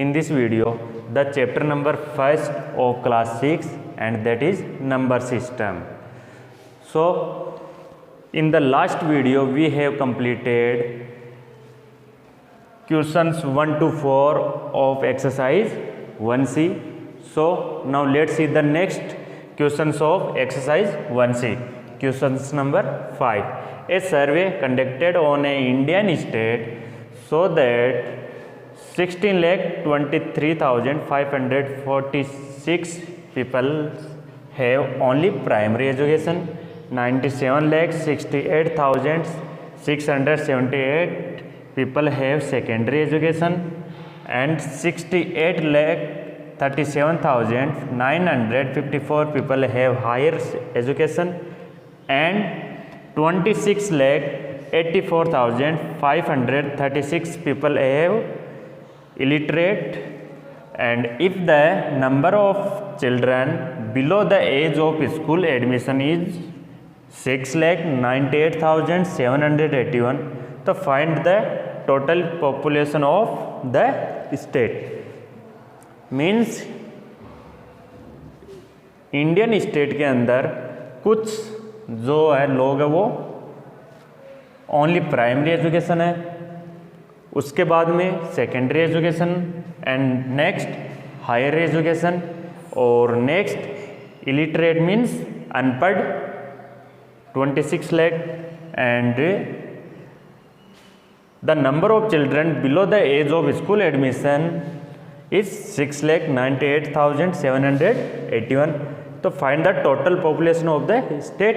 in this video the chapter number 1st of class 6, and that is number system. So in the last video we have completed questions 1 to 4 of exercise 1C. So now let's see the next questions of exercise 1C. Questions number 5. A survey conducted on a Indian state so that 16,23,546 people have only primary education, 97,68,678 people have secondary education, and 68,37,954 people have higher education, and 26,84,536 people have illiterate. And if the number of children below the age of school admission is 6,98,781, तो find the total population of the state. Means Indian state के अंदर कुछ जो है लोग है वो only primary education है, उसके बाद में secondary education, and next higher education, और नेक्स्ट इलिटरेट मीन्स अनपढ़ 26 lakh, and the number of children below the age of school admission is 6,98,781. तो find the total population of the state.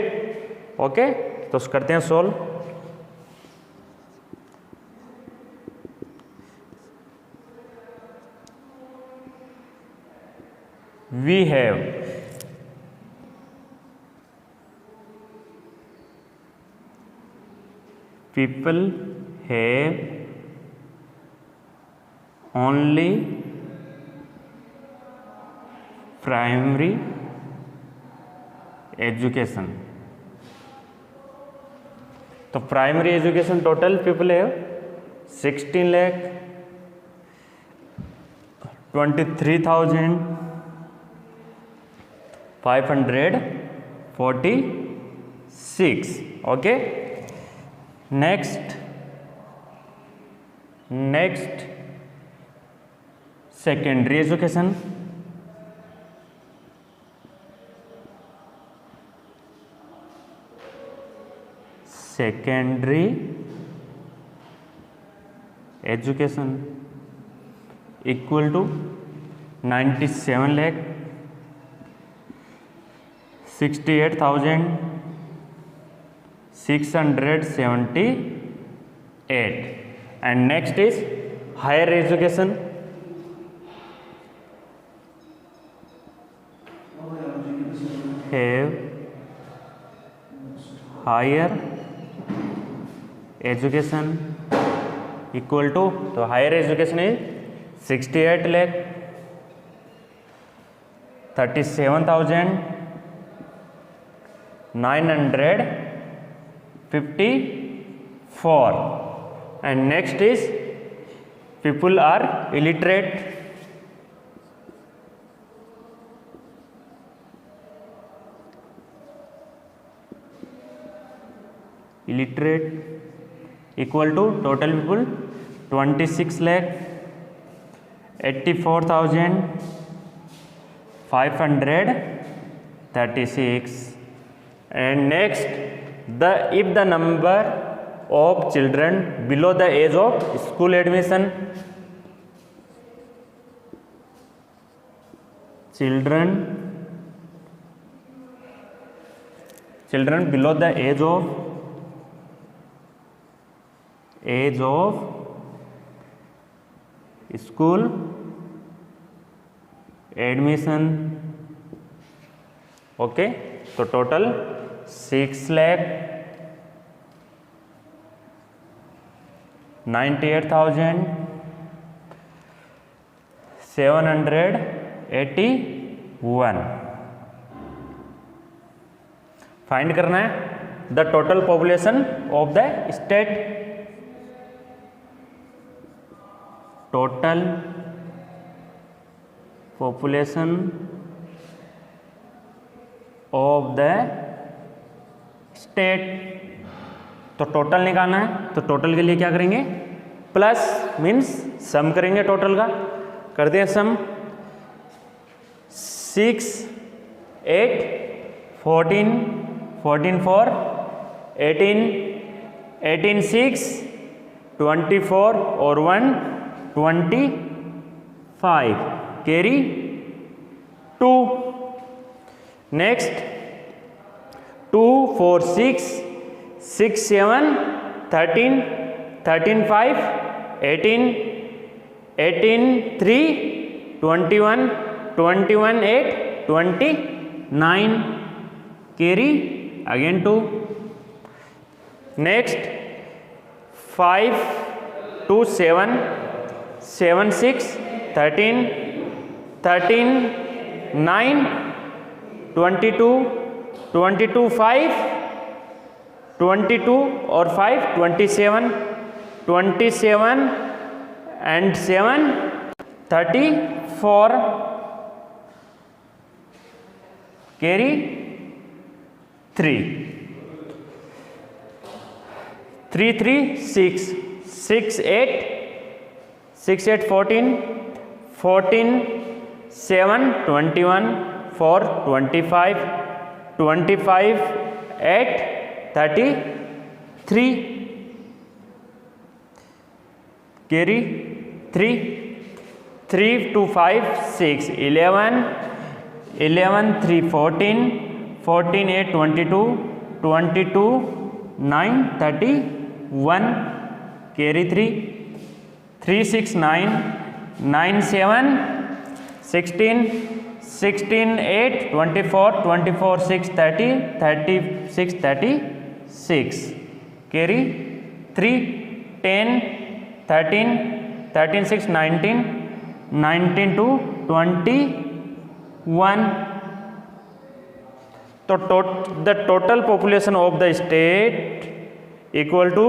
Okay, तो करते हैं solve. We have people have only primary education. तो primary education total people है 16,23,546. Okay, next secondary education. Secondary education equal to 97,68,678. and next is higher education. Have higher education equal to, तो higher education is 68,37,954. and next is people are illiterate. equal to total people 26,84,536. and next if the number of children below the age of school admission, children below the age of school admission. Okay, तो total 6,98,781. Find करना है the total population of the state. Total population of the state. तो total निकालना है, तो total के लिए क्या करेंगे, प्लस मीन्स सम करेंगे टोटल का। कर दिया सम, 6 8 14 14 4 18 18 6 24 और 1 25 carry 2। Next 2 4 6 6 7 13 13 5 18 18 3 21 21 8 29 carry again 2। Next 5 2 7 7 6 13 13 9 22 22 5 22 और 5 27 27 and 7 34 carry 3 3 3 6 6 8 6 8 14 14 7 21 4 25 25 8 33 carry 3 3 2 5 6 11 11 3 14 14 8 22 22 9 31 carry 3 3 6 9 9 7 16 16 8 24 24 6 30 36 36 carry 3 10 13 13 6 19 19 to 21। तो the total population of the state equal to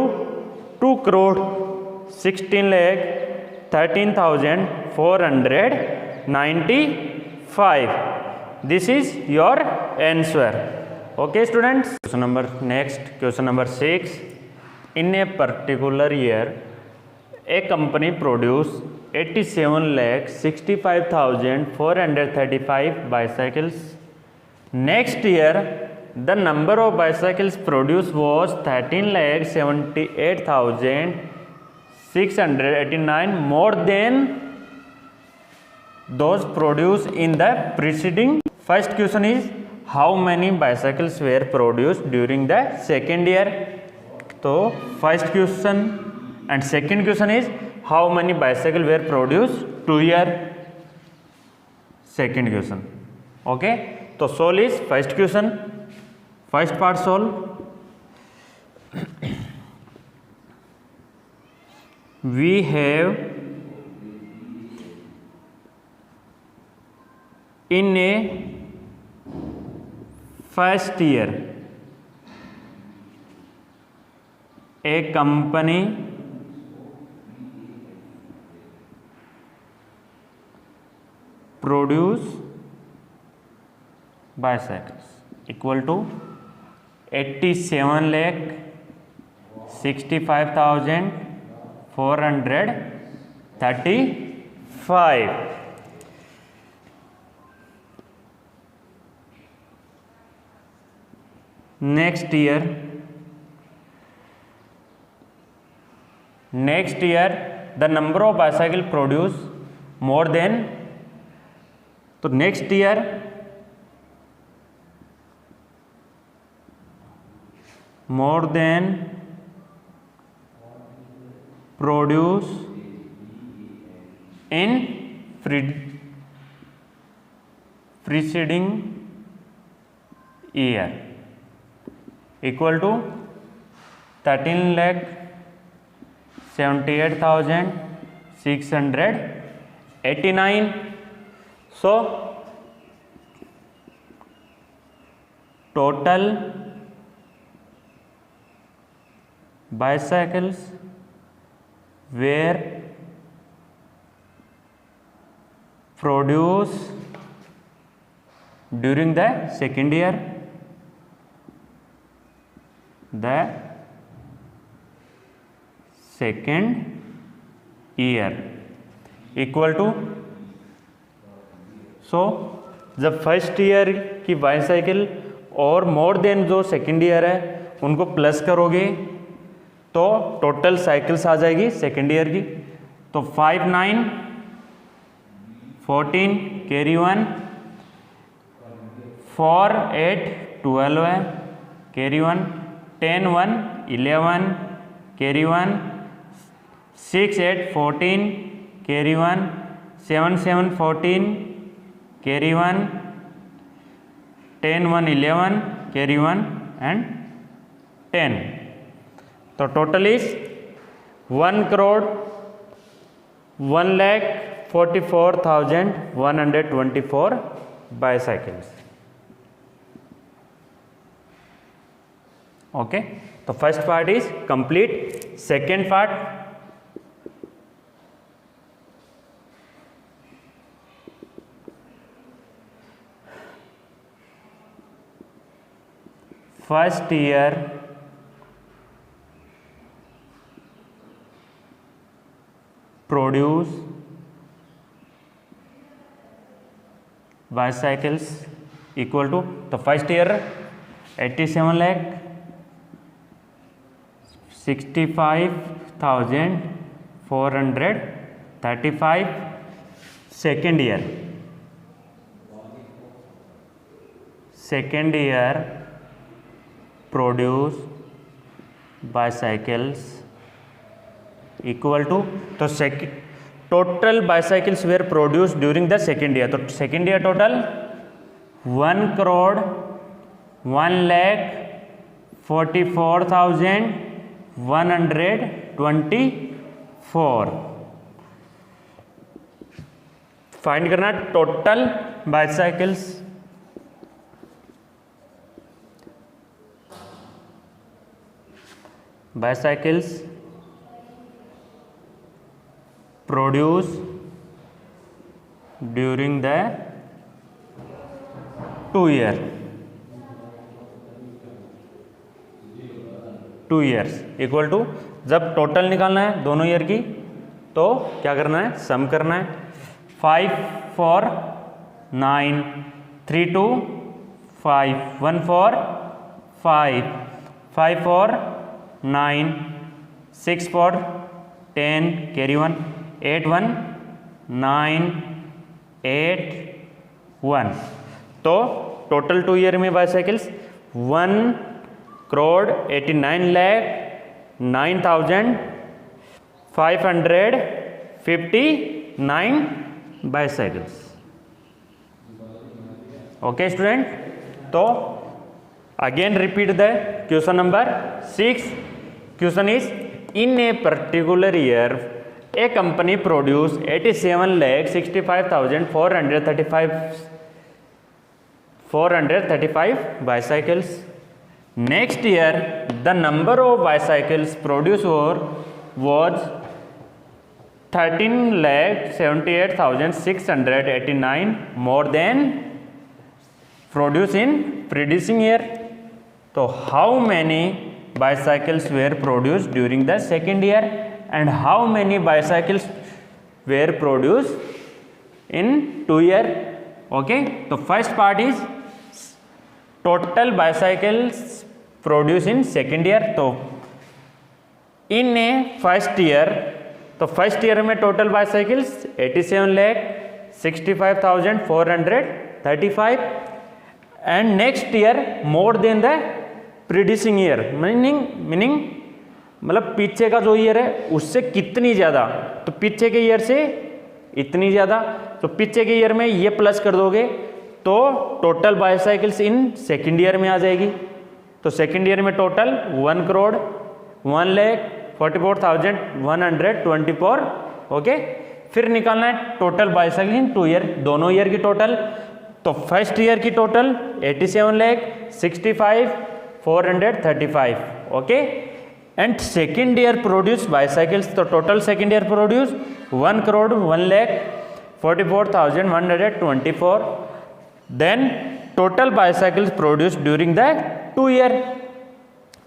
2,16,13,495। This is your answer. Okay students, question number next, question number 6। In a particular year a company produced 87,65,435 bicycles. Next year the number of bicycles produced was 13,78,689, more than those produced in the preceding. First question is how many bicycles were produced during the second year? So first question and second question is how many bicycles were produced 2 year. Second question. Okay, so solve is first question, first part solve. We have in a first year a company produce bicycles equal to 87,65,435. Next year the number of bicycle produced more than, तो next year more than produce in preceding year equal to 13,78,689. So total bicycles were produce during the second year, the second year equal to, so जब first year की bicycle और more than जो second year है उनको plus करोगे तो total cycles आ जाएगी second year की। तो 5 9 14 कैरी 1, 4 8 12 है carry 1, 10 1 11 carry 1, 6 8 14 carry 1, 7 7 14 carry 1, 10 1 11 carry 1 and 10. तो टोटल इज 1,44,124 बाईसाइकिल्स। ओके, तो first part is complete. Second part, first year produce bicycles equal to, तो first year 87,65,435। Second year produce bicycles equal to, तो total bicycles were produce during the second year, तो second year total 1,44,124। Find करना total bicycles. Produce during the 2 years equal to, जब total निकालना है दोनों year की तो क्या करना है, सम करना है। 5 4 9 3 2 5 1 4 5 5 4 9 6 4 10 कैरी 1 8 1 9 8 1। तो टोटल 2 ईयर में बाईसाइकिल्स 1,89,559 बाईसाइकिल्स। ओके स्टूडेंट, तो again repeat the question number 6. Question is, in a particular year a company produced 87,65,435 bicycles. Next year the number of bicycles produced was 13,78,689 more than produced in preceding year. So how many bicycles were produced during the second year and how many bicycles were produced in 2 year? Okay, so first part is total bicycles produced in second year. तो in a first year, तो first year में total bicycles 87,65,435 and next year more than the preceding year, meaning मतलब पीछे का जो year है उससे कितनी ज़्यादा, तो पीछे के ईयर से इतनी ज़्यादा, तो पीछे के ईयर में ये प्लस कर दोगे तो total bicycles in second year में आ जाएगी. तो सेकेंड ईयर में टोटल 1,44,124. ओके, फिर निकालना है टोटल बाईसाइकिल इन 2 ईयर, दोनों ईयर की टोटल. तो फर्स्ट ईयर की टोटल 87,65,435. ओके, and second year produce bicycles, तो total second year produce 1,01,05,435. 44,124. Then total bicycles produce during the 2 year,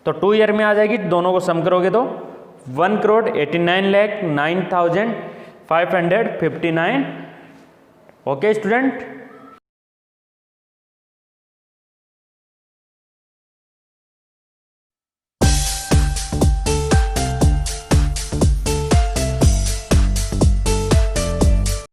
तो 2 ईयर में आ जाएगी, दोनों को सम करोगे तो 1,89,09,559. Okay student,